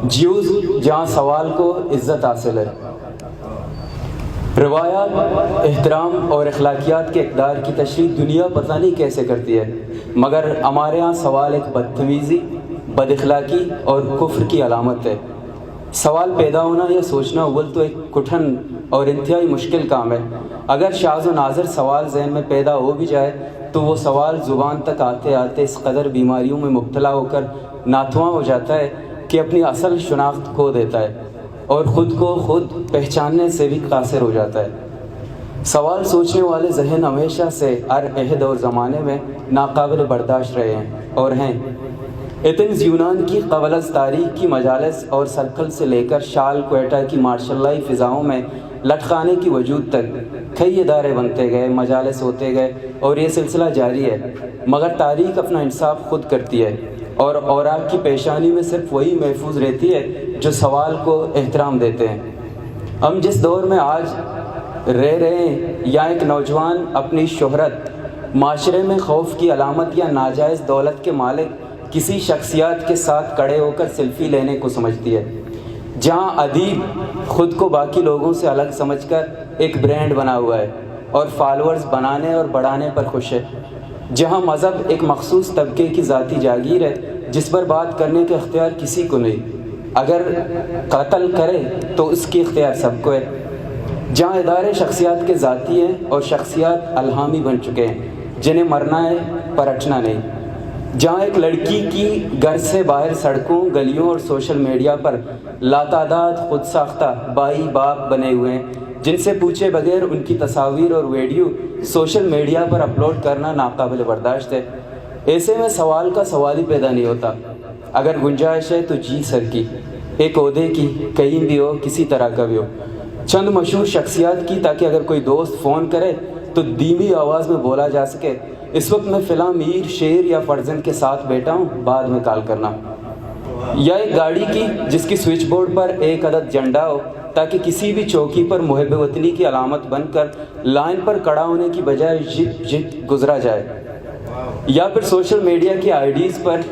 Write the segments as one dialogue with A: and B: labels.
A: Jews जहाँ सवाल को इज़्ज़त हासिल है। रवायात, एहतराम और अखलाकियात के इक़दार की तशरीह दुनिया पता नहीं कैसे करती है, मगर हमारे यहाँ सवाल एक बदतमीज़ी, बदअखलाकी और कुफ्र की अलामत है। सवाल पैदा होना या सोचना अव्वल तो एक कठिन और इंतहाई मुश्किल काम है। अगर शाज़ व नाज़र सवाल ज़हन में पैदा हो भी जाए तो वो सवाल ज़ुबान तक आते आते इस कदर बीमारियों में मुब्तला होकर नाथुआ हो जाता है कि अपनी असल शनाख्त खो देता है और ख़ुद को खुद पहचानने से भी कासिर हो जाता है। सवाल सोचने वाले जहन हमेशा से हर अहद और ज़माने में नाकाबिल बर्दाश्त रहे हैं और हैं। एथेंस यूनान की क़बल तारीख की मजालिस और सर्कल से लेकर शाल क्वेटा की मार्शल्लाई फ़िज़ाओं में लटकाने की वजूद तक कई इदारे बनते गए, मजालिस होते गए और ये सिलसिला जारी है। मगर तारीख अपना इंसाफ खुद करती है और औराक की पेशानी में सिर्फ वही महफूज रहती है जो सवाल को एहतराम देते हैं। हम जिस दौर में आज रह रहे हैं, या एक नौजवान अपनी शोहरत, माशरे में खौफ की अलामत या नाजायज़ दौलत के मालिक किसी शख्सियत के साथ खड़े होकर सेल्फ़ी लेने को समझती है, जहाँ अदीब ख़ुद को बाकी लोगों से अलग समझकर एक ब्रांड बना हुआ है और फॉलोअर्स बनाने और बढ़ाने पर खुश है, जहाँ मज़हब एक मखसूस तबके की ज़ाती जागीर है जिस पर बात करने का इख्तियार किसी को नहीं, अगर कत्ल करे तो उसकी इख्तियार सबको है, जहाँ इदारे शख्सियत के ज़ाती हैं और शख्सियत अलहामी बन चुके हैं जिन्हें मरना है परटना नहीं, जहाँ एक लड़की की घर से बाहर सड़कों, गलियों और सोशल मीडिया पर लातादाद खुद साख्ता बाई बाप बने हुए हैं जिनसे पूछे बगैर उनकी तस्वीर और वीडियो सोशल मीडिया पर अपलोड करना नाकाबिल बर्दाश्त है। ऐसे में सवाल का सवाल ही पैदा नहीं होता। अगर गुंजाइश है तो जी सर की, एक ओहदे की, कहीं भी हो, किसी तरह का भी हो, चंद मशहूर शख्सियत की, ताकि अगर कोई दोस्त फ़ोन करे तो धीमी आवाज़ में बोला जा सके, इस वक्त मैं फ़िलहाल मीर, शेर या फर्जंद के साथ बैठा हूँ, बाद में कॉल करना। या एक गाड़ी की जिसकी स्विच बोर्ड पर एक अदद झंडा हो ताकि किसी भी चौकी पर मुहब्बे वतनी की अलामत बनकर लाइन पर खड़ा होने की बजाय जिप जिप गुजरा जाए। या फिर सोशल मीडिया की आईडीज़ पर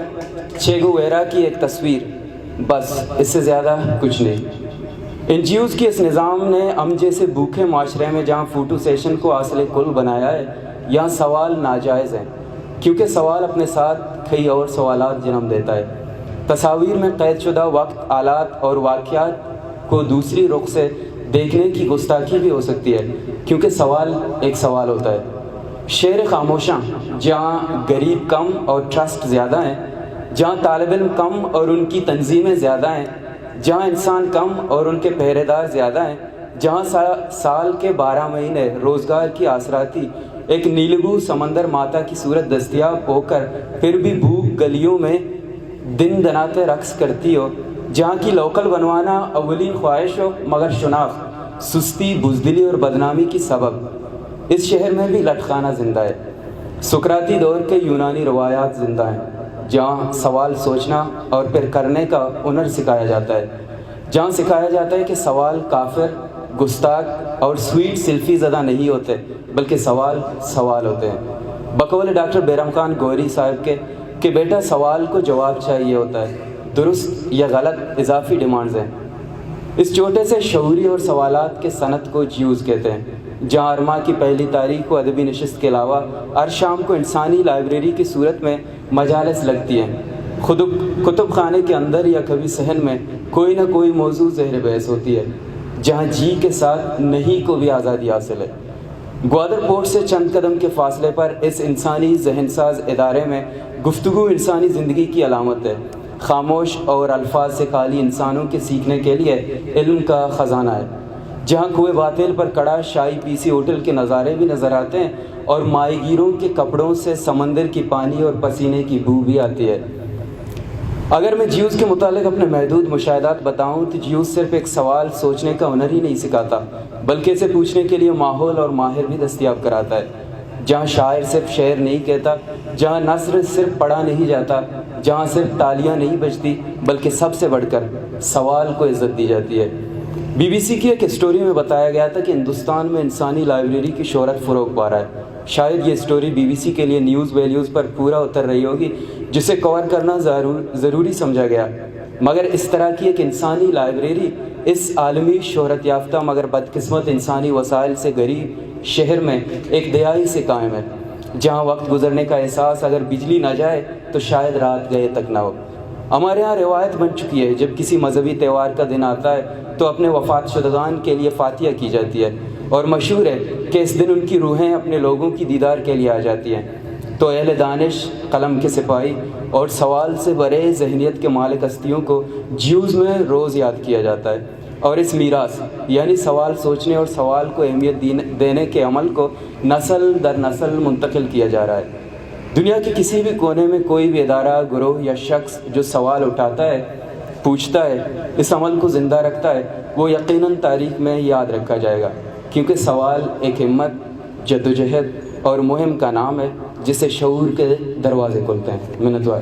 A: चे गुवेरा की एक तस्वीर, बस इससे ज़्यादा कुछ नहीं। एनजीओज़ की इस निज़ाम ने हम जैसे भूखे माशरे में जहाँ फ़ोटो सेशन को हासिल कुल बनाया है, यहाँ सवाल नाजायज़ है क्योंकि सवाल अपने साथ कई और सवालात जन्म देता है। तस्वीर में क़ैदशुदा वक्त, आलात और वाक़यात को दूसरी रुख से देखने की गुस्ताखी भी हो सकती है क्योंकि सवाल एक सवाल होता है। शेर खामोशां, जहाँ गरीब कम और ट्रस्ट ज़्यादा हैं, जहाँ तालिब इल्म कम और उनकी तंजीमें ज़्यादा हैं, जहाँ इंसान कम और उनके पहरेदार ज़्यादा हैं, जहाँ साल के 12 महीने रोज़गार की आसराती एक नीलबू समंदर माता की सूरत दस्तयाब होकर फिर भी भूख गलियों में दिन दनाते रक्स करती हो, जहाँ की लोकल बनवाना अव्वलीन ख्वाहिश हो मगर शुनाख्त सुस्ती, बुज़दिली और बदनामी की सबब इस शहर में भी लटखाना ज़िंदा है। सुकराती दौर के यूनानी रवायात ज़िंदा हैं जहाँ सवाल सोचना और फिर करने का हुनर सिखाया जाता है, जहाँ सिखाया जाता है कि सवाल काफिर, गुस्ताख और स्वीट सेल्फी ज़दा नहीं होते बल्कि सवाल सवाल होते हैं। बकौल डॉक्टर बैरम खान गौहरी साहब के बेटा सवाल को जवाब चाहिए होता है, दुरुस्त या गलत इजाफी डिमांड्स हैं। इस छोटे से शऊरी और सवालात के सनत को ज्यूज़ कहते हैं, जहाँ अरमा की पहली तारीख को अदबी नशिस्त के अलावा हर शाम को इंसानी लाइब्रेरी की सूरत में मजालिस लगती हैं। कुतुब खाने के अंदर या कभी सहन में कोई ना कोई मौजूद ज़हर बहस होती है, जहाँ जी के साथ नहीं को भी आज़ादी हासिल है। ग्वादर पोर्ट से चंद कदम के फासले पर इस इंसानी जहनसाज इदारे में गुफ्तगू इंसानी ज़िंदगी की अलामत है। खामोश और अल्फाज से खाली इंसानों के सीखने के लिए इल्म का ख़जाना है, जहाँ कुएं बातिल पर कड़ा शाही पीसी होटल के नज़ारे भी नज़र आते हैं और माहीगीरों के कपड़ों से समंदर की पानी और पसीने की बू भी आती है। अगर मैं ज्यूज़ के मुतालिक अपने महदूद मुशाहिदात बताऊं तो ज्यूज़ सिर्फ एक सवाल सोचने का हुनर ही नहीं सिखाता बल्कि इसे पूछने के लिए माहौल और माहिर भी दस्तयाब कराता है, जहाँ शायर सिर्फ शेर नहीं कहता, जहाँ नस्र सिर्फ पढ़ा नहीं जाता, जहाँ सिर्फ तालियां नहीं बजती बल्कि सबसे बढ़कर सवाल को इज़्ज़त दी जाती है। बीबीसी की एक स्टोरी में बताया गया था कि हिंदुस्तान में इंसानी लाइब्रेरी की शोहरत फ़रोग़ पा रहा है। शायद ये स्टोरी बीबीसी के लिए न्यूज़ वैल्यूज़ पर पूरा उतर रही होगी, जिसे कवर करना ज़रूरी समझा गया। مگر اس طرح کی ایک انسانی لائبریری اس عالمی شہرت یافتہ مگر بدقسمت انسانی وسائل سے غریب شہر میں ایک دہائی سے قائم ہے، جہاں وقت گزرنے کا احساس اگر بجلی نہ جائے تو شاید رات گئے تک نہ ہو۔ ہمارے ہاں روایت بن چکی ہے، جب کسی مذہبی تہوار کا دن آتا ہے تو اپنے وفات شدگان کے لیے فاتحہ کی جاتی ہے، اور مشہور ہے کہ اس دن ان کی روحیں اپنے لوگوں کی دیدار کے لیے آ جاتی ہیں۔ تو اہل دانش، قلم کے سپاہی اور سوال سے بھرے ذہنیت کے مالک ہستیوں کو جیوز میں روز یاد کیا جاتا ہے، اور اس میراث یعنی سوال سوچنے اور سوال کو اہمیت دینے کے عمل کو نسل در نسل منتقل کیا جا رہا ہے۔ دنیا کے کسی بھی کونے میں کوئی بھی ادارہ، گروہ یا شخص جو سوال اٹھاتا ہے، پوچھتا ہے، اس عمل کو زندہ رکھتا ہے، وہ یقیناً تاریخ میں یاد رکھا جائے گا، کیونکہ سوال ایک ہمت، جدوجہد اور مہم کا نام ہے جس سے شعور کے دروازے کھلتے ہیں۔ منتوار